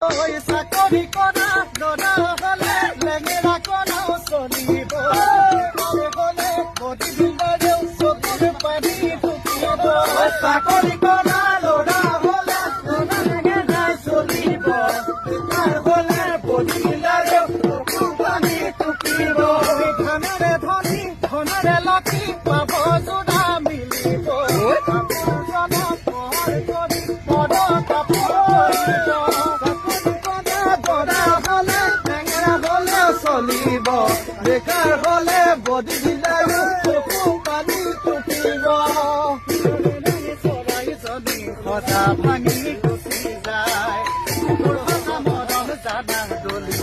চাকৰি কৰা দৰা হলে লেঙেৰা কৰাও চলিব হলে বডি বিল্ডাৰেও চকুৰ পানী ঢুকিব চাকৰি কৰা লৰা হলে লেঙেৰাই চলিব হলে বডি বিল্ডাৰেও চকুৰ পানী ঢুকিব ধনেৰে ধনী ধনেৰে লক্ষী পাব যোৰা মিলিব চলিব বেকাৰ হলে বডি বিল্ডাৰে চকু পানী টুকিব চৰাইজনী সদা ভাঙি গুচি যায় মৰম জানা দলি